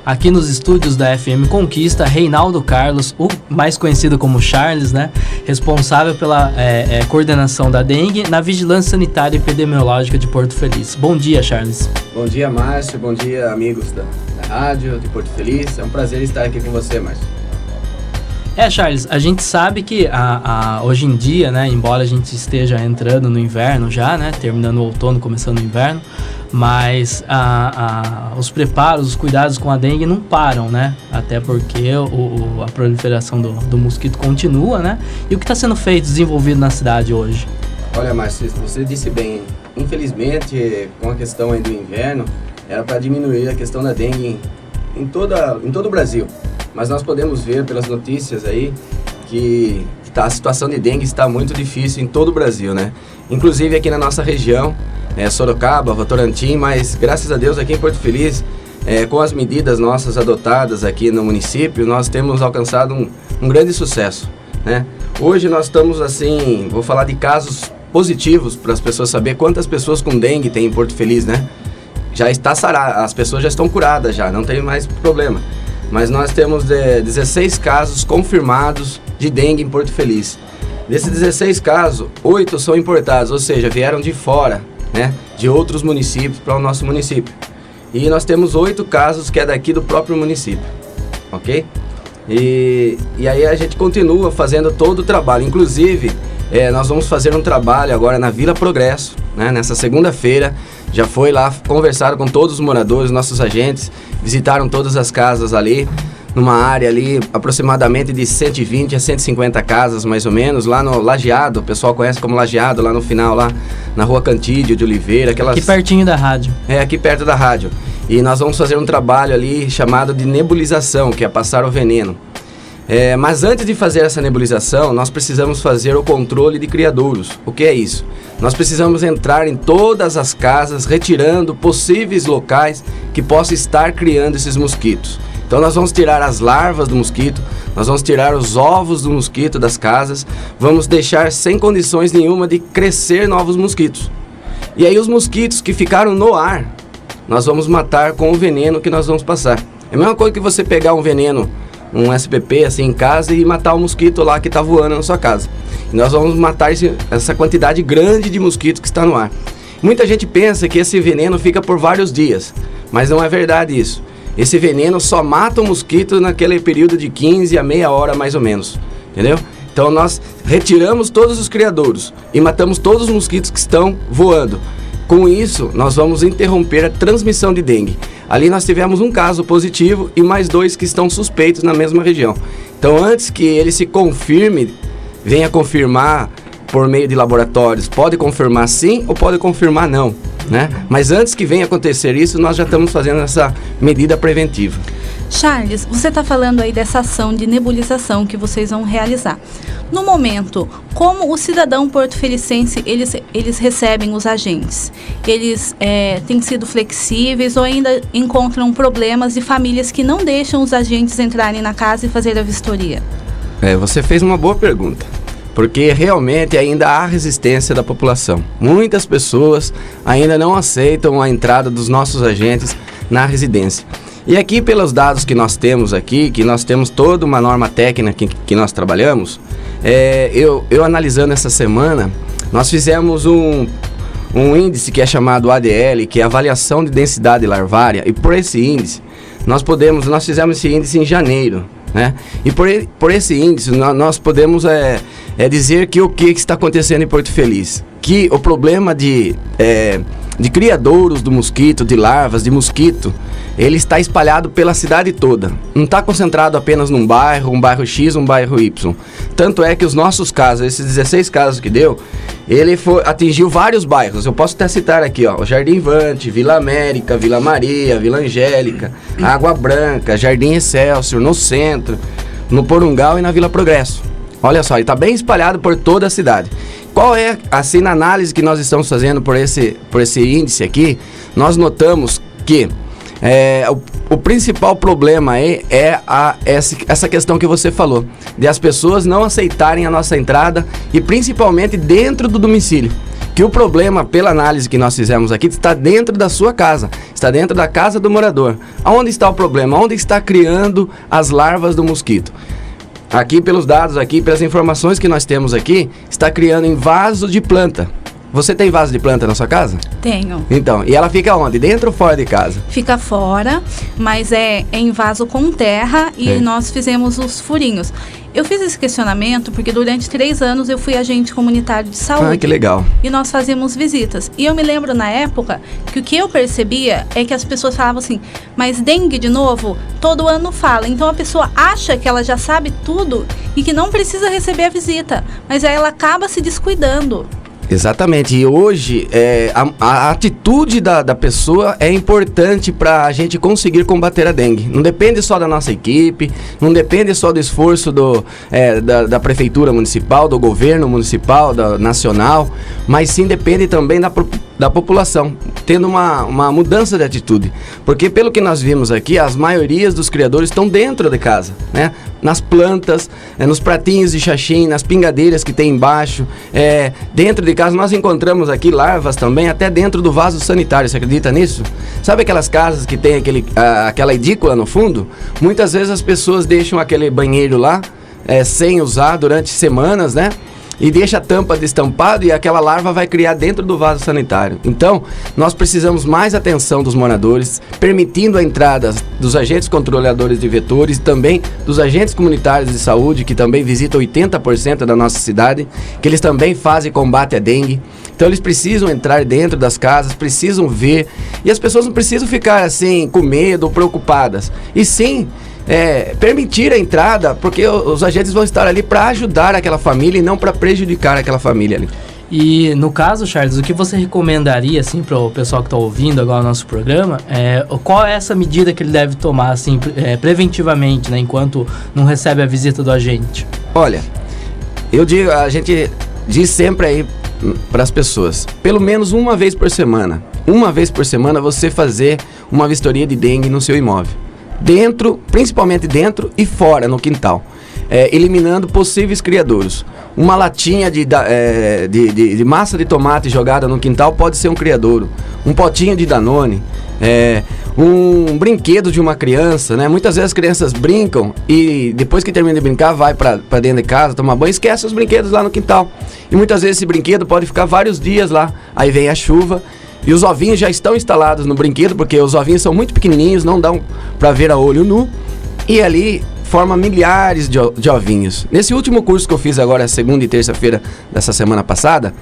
aqui nos estúdios da FM Conquista, Reinaldo Carlos, o mais conhecido como Charles, né? Responsável pela coordenação da dengue na Vigilância Sanitária e Epidemiológica de Porto Feliz. Bom dia, Charles. Bom dia, Márcio. Bom dia, amigos da rádio de Porto Feliz. É um prazer estar aqui com você, Márcio. Charles, a gente sabe que hoje em dia, né, embora a gente esteja entrando no inverno já, né, terminando o outono, começando o inverno, mas os preparos, os cuidados com a dengue não param, né, até porque a proliferação do mosquito continua, né, e o que está sendo feito, desenvolvido na cidade hoje? Olha, Márcio, você disse bem, infelizmente, com a questão aí do inverno, era para diminuir a questão da dengue em todo o Brasil. Mas nós podemos ver pelas notícias aí que a situação de dengue está muito difícil em todo o Brasil, né? Inclusive aqui na nossa região, Sorocaba, Votorantim, mas graças a Deus aqui em Porto Feliz, com as medidas nossas adotadas aqui no município, nós temos alcançado um grande sucesso, né? Hoje nós estamos assim, vou falar de casos positivos para as pessoas saberem quantas pessoas com dengue tem em Porto Feliz, né? Já está sarado, as pessoas já estão curadas já, não tem mais problema. Mas nós temos 16 casos confirmados de dengue em Porto Feliz. Desses 16 casos, 8 são importados, ou seja, vieram de fora, né, de outros municípios para o nosso município. E nós temos 8 casos que é daqui do próprio município, ok? E aí a gente continua fazendo todo o trabalho. Inclusive, nós vamos fazer um trabalho agora na Vila Progresso, né, nessa segunda-feira. Já foi lá, conversaram com todos os moradores, nossos agentes, visitaram todas as casas ali, numa área ali aproximadamente de 120 a 150 casas, mais ou menos, lá no Lajeado, o pessoal conhece como Lajeado, lá no final, lá na Rua Cantídio de Oliveira. Aqui pertinho da rádio. Aqui perto da rádio. E nós vamos fazer um trabalho ali chamado de nebulização, que é passar o veneno. Mas antes de fazer essa nebulização, nós precisamos fazer o controle de criadouros. O que é isso? Nós precisamos entrar em todas as casas, retirando possíveis locais que possam estar criando esses mosquitos. Então nós vamos tirar as larvas do mosquito, nós vamos tirar os ovos do mosquito das casas, vamos deixar sem condições nenhuma de crescer novos mosquitos. E aí os mosquitos que ficaram no ar, nós vamos matar com o veneno que nós vamos passar. É a mesma coisa que você pegar um veneno, um SPP assim em casa e matar o mosquito lá que está voando na sua casa. E nós vamos matar essa quantidade grande de mosquitos que está no ar. Muita gente pensa que esse veneno fica por vários dias, mas não é verdade isso. Esse veneno só mata o mosquito naquele período de 15 a meia hora mais ou menos, entendeu? Então nós retiramos todos os criadouros e matamos todos os mosquitos que estão voando. Com isso, nós vamos interromper a transmissão de dengue. Ali nós tivemos um caso positivo e mais 2 que estão suspeitos na mesma região. Então, antes que ele se confirme, venha confirmar por meio de laboratórios, pode confirmar sim ou pode confirmar não, né? Mas antes que venha acontecer isso, nós já estamos fazendo essa medida preventiva. Charles, você está falando aí dessa ação de nebulização que vocês vão realizar. No momento, como o cidadão porto-felicense, eles recebem os agentes? Eles têm sido flexíveis ou ainda encontram problemas de famílias que não deixam os agentes entrarem na casa e fazer a vistoria? Você fez uma boa pergunta, porque realmente ainda há resistência da população. Muitas pessoas ainda não aceitam a entrada dos nossos agentes na residência. E aqui, pelos dados que nós temos aqui, que nós temos toda uma norma técnica que nós trabalhamos, eu analisando essa semana, nós fizemos um índice que é chamado ADL, que é Avaliação de Densidade Larvária, e por esse índice, nós fizemos esse índice em janeiro, né? E por esse índice, nós podemos dizer que o que está acontecendo em Porto Feliz? Que o problema de criadouros do mosquito, de larvas de mosquito, ele está espalhado pela cidade toda. Não está concentrado apenas num bairro, um bairro X, um bairro Y. Tanto é que os nossos casos, esses 16 casos que deu, ele atingiu vários bairros. Eu posso até citar aqui, ó, o Jardim Vante, Vila América, Vila Maria, Vila Angélica, Água Branca, Jardim Excelsior, no centro, no Porungal e na Vila Progresso. Olha só, ele está bem espalhado por toda a cidade. Qual é, assim, na análise que nós estamos fazendo por esse índice aqui, nós notamos que o principal problema aí é essa questão que você falou, de as pessoas não aceitarem a nossa entrada e principalmente dentro do domicílio. Que o problema, pela análise que nós fizemos aqui, está dentro da sua casa, está dentro da casa do morador. Aonde está o problema? Onde está criando as larvas do mosquito? Aqui, pelos dados aqui, pelas informações que nós temos aqui, está criando em vaso de planta. Você tem vaso de planta na sua casa? Tenho. Então, e ela fica onde? Dentro ou fora de casa? Fica fora, mas é em vaso com terra e nós fizemos os furinhos. Eu fiz esse questionamento porque durante 3 anos eu fui agente comunitário de saúde. Ah, que legal. E nós fazíamos visitas. E eu me lembro na época que o que eu percebia é que as pessoas falavam assim, mas dengue de novo, todo ano fala. Então a pessoa acha que ela já sabe tudo e que não precisa receber a visita, mas aí ela acaba se descuidando. Exatamente, e hoje a atitude da pessoa é importante para a gente conseguir combater a dengue. Não depende só da nossa equipe, não depende só do esforço da prefeitura municipal, do governo municipal, nacional, mas sim depende também da população, tendo uma mudança de atitude. Porque pelo que nós vimos aqui, as maiorias dos criadores estão dentro de casa, né? Nas plantas, nos pratinhos de xaxim, nas pingadeiras que tem embaixo, dentro de casa. Nós encontramos aqui larvas também, até dentro do vaso sanitário, você acredita nisso? Sabe aquelas casas que tem aquela edícula no fundo? Muitas vezes as pessoas deixam aquele banheiro lá, sem usar durante semanas, né? E deixa a tampa destampada e aquela larva vai criar dentro do vaso sanitário. Então, nós precisamos mais atenção dos moradores, permitindo a entrada dos agentes controladores de vetores e também dos agentes comunitários de saúde, que também visitam 80% da nossa cidade, que eles também fazem combate à dengue. Então, eles precisam entrar dentro das casas, precisam ver, e as pessoas não precisam ficar assim, com medo ou preocupadas. E sim, permitir a entrada, porque os agentes vão estar ali para ajudar aquela família e não para prejudicar aquela família ali. E no caso, Charles, o que você recomendaria assim para o pessoal que está ouvindo agora o nosso programa? Qual é essa medida que ele deve tomar assim, preventivamente, né, enquanto não recebe a visita do agente? Olha, a gente diz sempre aí para as pessoas, pelo menos uma vez por semana você fazer uma vistoria de dengue no seu imóvel. Principalmente dentro e fora, no quintal, eliminando possíveis criadouros. Uma latinha de massa de tomate jogada no quintal pode ser um criadouro. Um potinho de Danone, um brinquedo de uma criança, né? Muitas vezes as crianças brincam e depois que termina de brincar vai para dentro de casa, tomar banho, esquece os brinquedos lá no quintal. E muitas vezes esse brinquedo pode ficar vários dias lá, aí vem a chuva. E os ovinhos já estão instalados no brinquedo, porque os ovinhos são muito pequenininhos, não dão para ver a olho nu. E ali forma milhares de ovinhos. Nesse último curso que eu fiz agora, segunda e terça-feira dessa semana passada,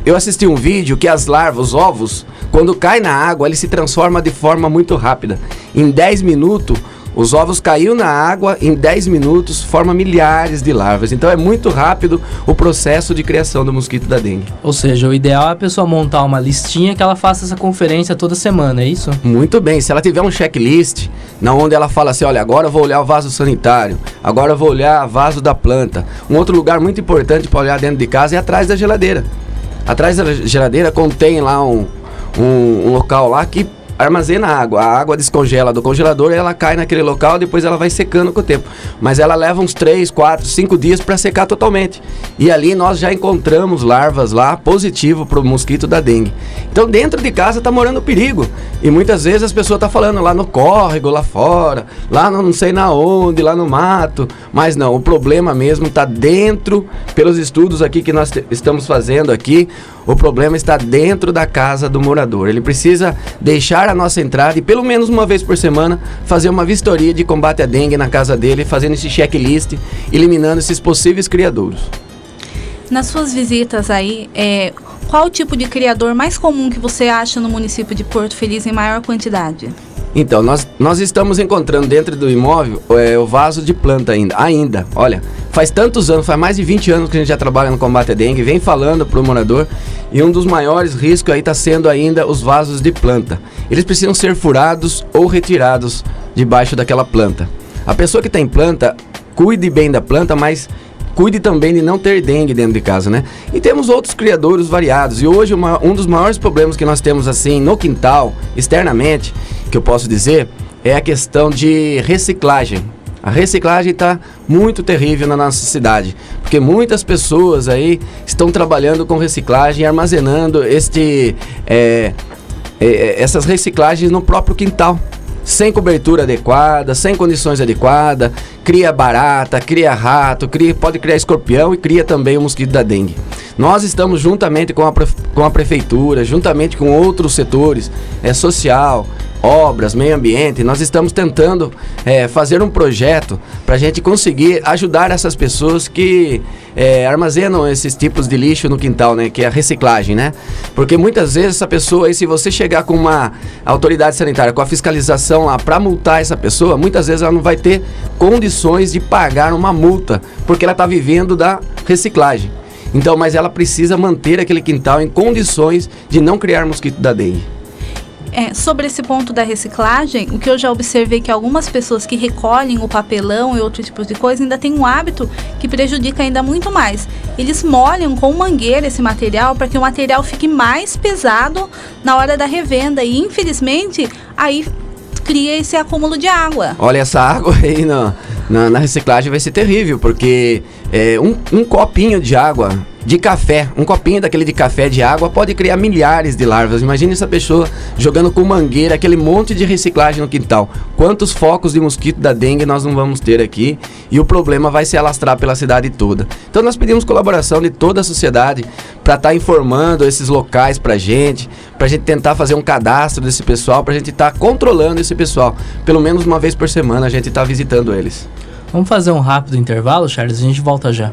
eu assisti um vídeo que as larvas, os ovos, quando caem na água, eles se transformam de forma muito rápida. Em 10 minutos, os ovos caíram na água, em 10 minutos forma milhares de larvas. Então é muito rápido o processo de criação do mosquito da dengue. Ou seja, o ideal é a pessoa montar uma listinha que ela faça essa conferência toda semana, é isso? Muito bem, se ela tiver um checklist, onde ela fala assim, olha, agora eu vou olhar o vaso sanitário, agora eu vou olhar o vaso da planta. Um outro lugar muito importante para olhar dentro de casa é atrás da geladeira. Atrás da geladeira contém lá um local lá que armazena água. A água descongela do congelador e ela cai naquele local, depois ela vai secando com o tempo. Mas ela leva uns 3, 4, 5 dias para secar totalmente. E ali nós já encontramos larvas lá positivo para o mosquito da dengue. Então dentro de casa está morando perigo. E muitas vezes as pessoas estão falando lá no córrego, lá fora, lá não sei na onde, lá no mato. Mas não, o problema mesmo está dentro, pelos estudos aqui que nós estamos fazendo aqui, o problema está dentro da casa do morador. Ele precisa deixar a nossa entrada e pelo menos uma vez por semana fazer uma vistoria de combate à dengue na casa dele, fazendo esse checklist, eliminando esses possíveis criadouros. Nas suas visitas aí, qual o tipo de criador mais comum que você acha no município de Porto Feliz em maior quantidade? Então, nós estamos encontrando dentro do imóvel o vaso de planta ainda. Olha, faz tantos anos, faz mais de 20 anos que a gente já trabalha no combate à dengue, vem falando para o morador, e um dos maiores riscos aí está sendo ainda os vasos de planta. Eles precisam ser furados ou retirados debaixo daquela planta. A pessoa que tem planta, cuide bem da planta, mas cuide também de não ter dengue dentro de casa, né? E temos outros criadouros variados. E hoje um dos maiores problemas que nós temos assim no quintal, externamente, que eu posso dizer, é a questão de reciclagem. A reciclagem está muito terrível na nossa cidade, porque muitas pessoas aí estão trabalhando com reciclagem e armazenando essas reciclagens no próprio quintal, sem cobertura adequada, sem condições adequadas, cria barata, cria rato, pode criar escorpião e cria também o mosquito da dengue. Nós estamos juntamente com a prefeitura, juntamente com outros setores, social, obras, meio ambiente, nós estamos tentando fazer um projeto para a gente conseguir ajudar essas pessoas que armazenam esses tipos de lixo no quintal, né, que é a reciclagem, né? Porque muitas vezes essa pessoa, aí, se você chegar com uma autoridade sanitária, com a fiscalização lá para multar essa pessoa, muitas vezes ela não vai ter condições de pagar uma multa, porque ela está vivendo da reciclagem. Então, mas ela precisa manter aquele quintal em condições de não criar mosquito da dengue. Sobre esse ponto da reciclagem, o que eu já observei é que algumas pessoas que recolhem o papelão e outros tipos de coisa ainda têm um hábito que prejudica ainda muito mais. Eles molham com mangueira esse material para que o material fique mais pesado na hora da revenda e, infelizmente, aí cria esse acúmulo de água. Olha, essa água aí na reciclagem vai ser terrível, porque um copinho de água de café, um copinho daquele de café de água pode criar milhares de larvas. Imagine essa pessoa jogando com mangueira aquele monte de reciclagem no quintal. Quantos focos de mosquito da dengue nós não vamos ter aqui, e o problema vai se alastrar pela cidade toda. Então nós pedimos colaboração de toda a sociedade para estar informando esses locais pra gente tentar fazer um cadastro desse pessoal, pra gente estar controlando esse pessoal. Pelo menos uma vez por semana a gente está visitando eles. Vamos fazer um rápido intervalo, Charles, a gente volta já.